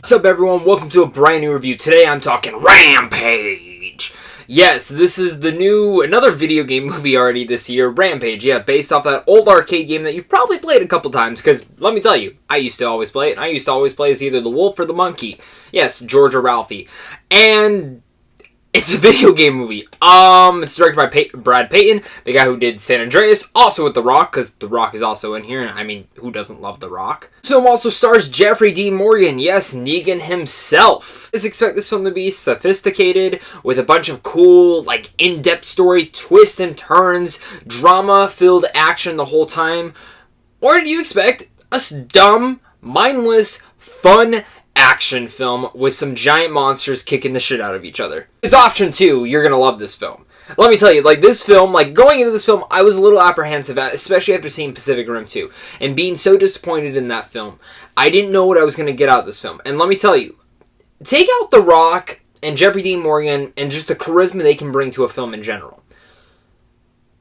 What's up, everyone? Welcome to a brand new review. Today I'm talking Rampage. Yes, this is another video game movie already this year, Rampage. Yeah, based off that old arcade game that you've probably played a couple times, because let me tell you, I used to always play it, and I used to always play as either the wolf or the monkey. Yes, George or Ralphie. And it's a video game movie. It's directed by Brad Payton, the guy who did San Andreas, also with The Rock, because The Rock is also in here, and I mean, who doesn't love The Rock? This film also stars Jeffrey Dean Morgan, yes, Negan himself. Just expect this film to be sophisticated, with a bunch of cool, in-depth story, twists and turns, drama-filled action the whole time. Or do you expect a dumb, mindless, fun action film with some giant monsters kicking the shit out of each other? It's option 2. You're gonna love this film. Let me tell you, this film, going into this film, I was a little apprehensive, especially after seeing Pacific Rim 2, and being so disappointed in that film. I didn't know what I was gonna get out of this film, and let me tell you, take out The Rock and Jeffrey Dean Morgan and just the charisma they can bring to a film in general.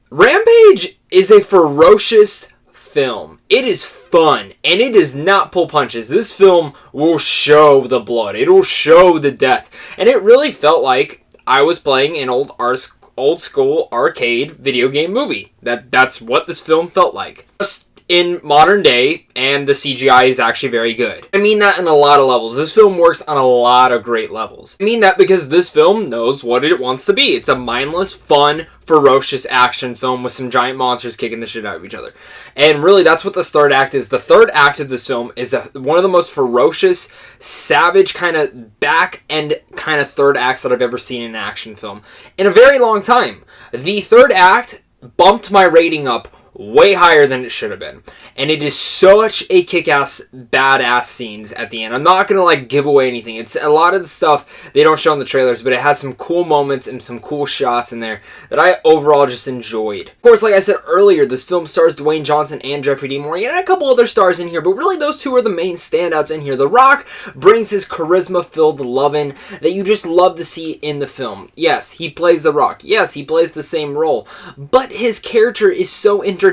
Rampage is a ferocious film. It is fun, and it does not pull punches. This film will show the blood. It will show the death. And it really felt like I was playing an old school arcade video game movie. That's what this film felt like. Just in modern day, and the CGI is actually very good. I mean that in a lot of levels. This film works on a lot of great levels. I mean that because this film knows what it wants to be. It's a mindless, fun, ferocious action film with some giant monsters kicking the shit out of each other. And really, that's what the third act is. The third act of this film is one of the most ferocious, savage kind of back-end kind of third acts that I've ever seen in an action film in a very long time. The third act bumped my rating up way higher than it should have been. And it is such a kick-ass, badass scenes at the end. I'm not gonna give away anything. It's a lot of the stuff they don't show in the trailers, but it has some cool moments and some cool shots in there that I overall just enjoyed. Of course, like I said earlier, this film stars Dwayne Johnson and Jeffrey Dean Morgan, and a couple other stars in here, but really those two are the main standouts in here. The Rock brings his charisma-filled lovin' that you just love to see in the film. Yes, he plays The Rock. Yes, he plays the same role, but his character is so entertaining,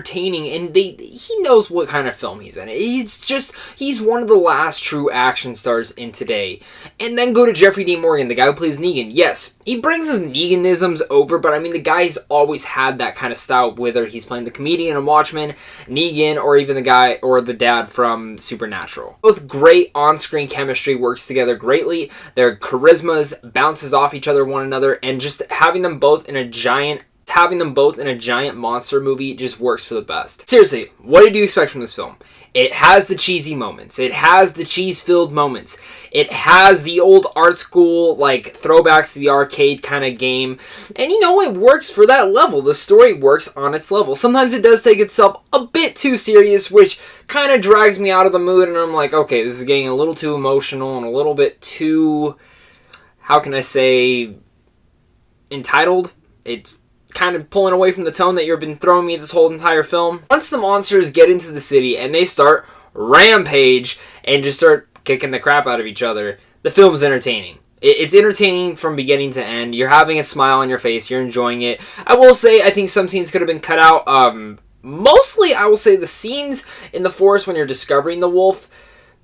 and he knows what kind of film he's in. He's one of the last true action stars in today. And then go to Jeffrey Dean Morgan, the guy who plays Negan. Yes, he brings his Neganisms over, but I mean, the guy's always had that kind of style, whether he's playing the comedian in Watchmen, Negan, or even the guy or the dad from Supernatural. Both great on-screen chemistry, works together greatly. Their charismas bounces off one another, and just having them both in a giant monster movie just works for the best. Seriously, what did you expect from this film? It has the cheesy moments. It has the cheese-filled moments. It has the old art school, throwbacks to the arcade kind of game. And it works for that level. The story works on its level. Sometimes it does take itself a bit too serious, which kind of drags me out of the mood, and I'm like, okay, this is getting a little too emotional and a little bit too, how can I say, entitled? It's kind of pulling away from the tone that you've been throwing me this whole entire film. Once the monsters get into the city and they start Rampage and just start kicking the crap out of each other, the film's entertaining. It's entertaining from beginning to end. You're having a smile on your face. You're enjoying it. I will say, I think some scenes could have been cut out. Mostly, I will say the scenes in the forest when you're discovering the wolf,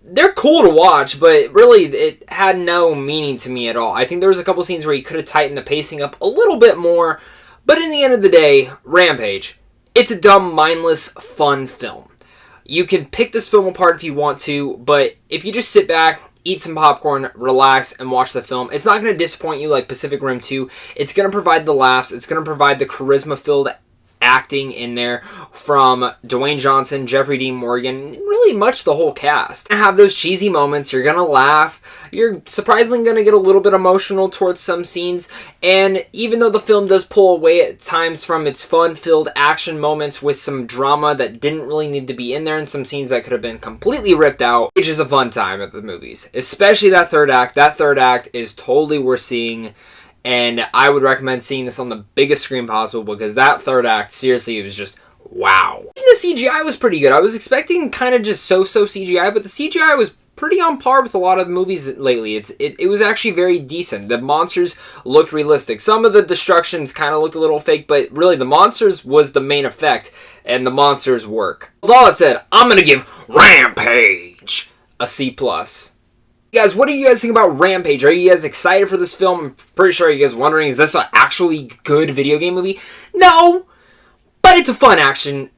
they're cool to watch, but really, it had no meaning to me at all. I think there was a couple scenes where you could have tightened the pacing up a little bit more. But in the end of the day, Rampage, it's a dumb, mindless, fun film. You can pick this film apart if you want to, but if you just sit back, eat some popcorn, relax, and watch the film, it's not going to disappoint you like Pacific Rim 2. It's going to provide the laughs. It's going to provide the charisma-filled acting in there from Dwayne Johnson, Jeffrey Dean Morgan, really much the whole cast. Have those cheesy moments, you're gonna laugh, you're surprisingly gonna get a little bit emotional towards some scenes, and even though the film does pull away at times from its fun-filled action moments with some drama that didn't really need to be in there and some scenes that could have been completely ripped out, it's just a fun time at the movies. Especially that third act. That third act is totally worth seeing. And I would recommend seeing this on the biggest screen possible because that third act, seriously, it was just wow. The CGI was pretty good. I was expecting kind of just so-so CGI, but the CGI was pretty on par with a lot of the movies lately. It was actually very decent. The monsters looked realistic. Some of the destructions kind of looked a little fake, but really the monsters was the main effect, and the monsters work. With all that said, I'm going to give Rampage a C+. Guys, what do you guys think about Rampage? Are you guys excited for this film? I'm pretty sure you guys are wondering, is this an actually good video game movie? No! But it's a fun action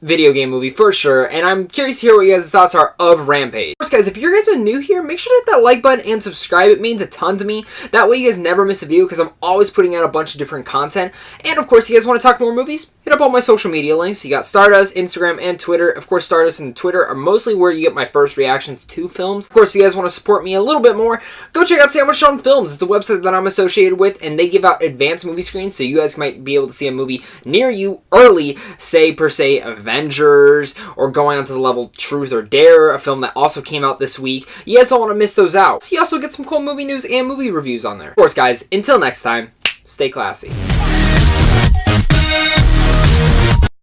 video game movie for sure, and I'm curious to hear what you guys' thoughts are of Rampage. Of course, guys, if you guys are new here, make sure to hit that like button and subscribe. It means a ton to me. That way you guys never miss a video, because I'm always putting out a bunch of different content. And of course, if you guys want to talk more movies, hit up all my social media links. You got Stardust, Instagram, and Twitter. Of course, Stardust and Twitter are mostly where you get my first reactions to films. Of course, if you guys want to support me a little bit more, go check out Sandwich on Films. It's a website that I'm associated with, and they give out advanced movie screens, so you guys might be able to see a movie near you early, say, per se, Avengers, or going on to the level Truth or Dare, a film that also came out this week. You guys don't want to miss those out. So you also get some cool movie news and movie reviews on there. Of course, guys, until next time, stay classy.